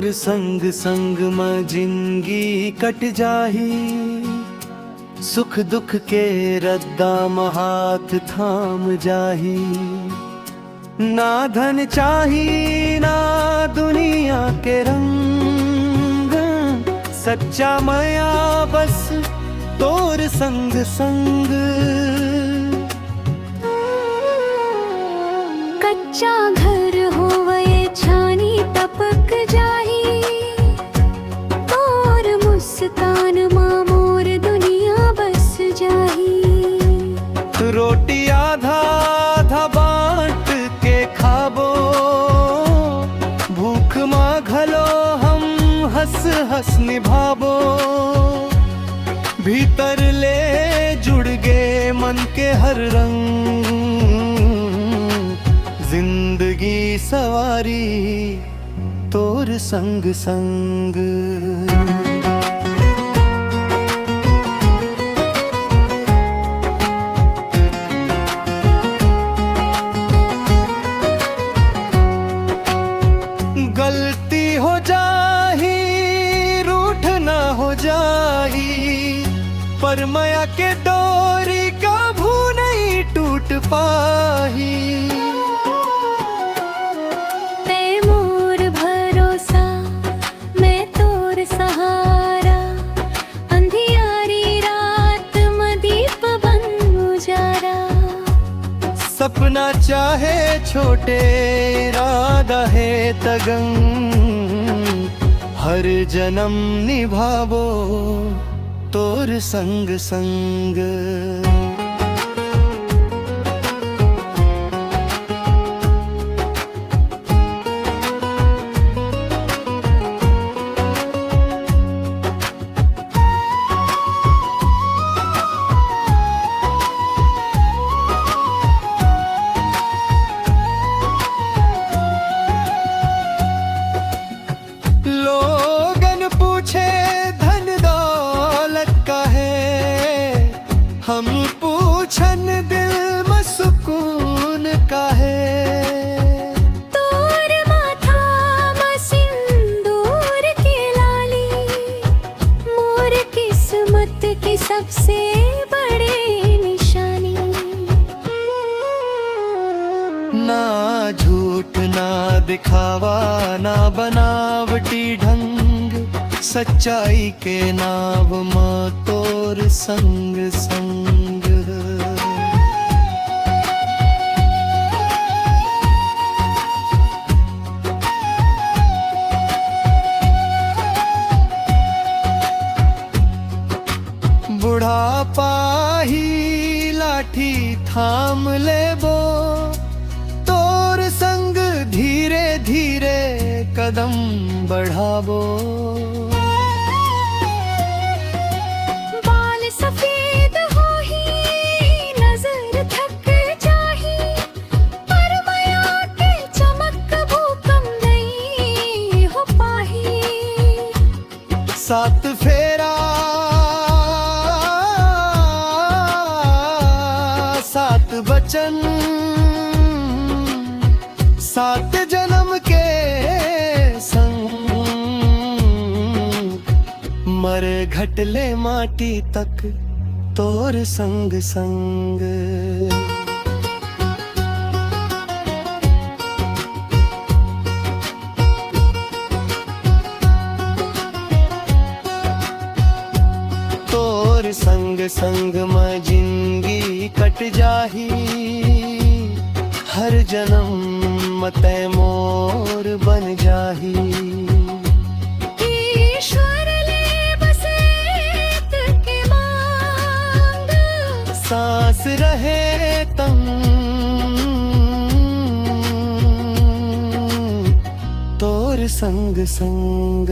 तोर संग संग में जिंदगी कट जाही, सुख दुख के रद्दा में हाथ थाम जाही। ना धन चाही ना दुनिया के रंग, सच्चा माया बस तोर संग संग। कच्चा घर होवे छानी टपक जाही, तोर मुस्कान मां मोर दुनिया बस जाही। रोटी आधा आधा बांट के खाबो, भूख मां घलो हम हंस हंस निभाबो। भीतर ले जुड़ गे मन के हर रंग, जिंदगी सवारी तोर संग संग। गलती हो जाही रूठ ना हो जाही, पर माया के डोरी कभू नहीं टूट पाही। ते मोर भरोसा मैं तोर सहारा, अंधियारी रात में दीप बन उजारा। सपना चाहे छोटे इरादा है तगंग, हर जन्म निभावो तोर संग संग। लोगन पूछे धन दौलत का है, हम पूछन दिल में सुकून का है। तोर माथा में सिंदूर की लाली, मोर किस्मत की सबसे बड़ी निशानी। ना झूठ ना दिखावा ना बनावटी ढंग, सच्चाई के नाव में तोर संग संग। बुढ़ापा ही लाठी थाम लेबो, तोर संग धीरे धीरे कदम बढ़ाबो। बाल सफेद हो ही नजर थक जाही, पर माया के चमक भूकंप नहीं हो पाही। सात फेरा सात बचन, सात जन्म के संग। मरे घटले माटी तक तोर संग संग। तोर संग संग में जिंदगी कट जाही, हर जन्म मते मोर बन जाही। ईश्वर ले बसे के मांग, सांस रहे तंग, तोर संग संग।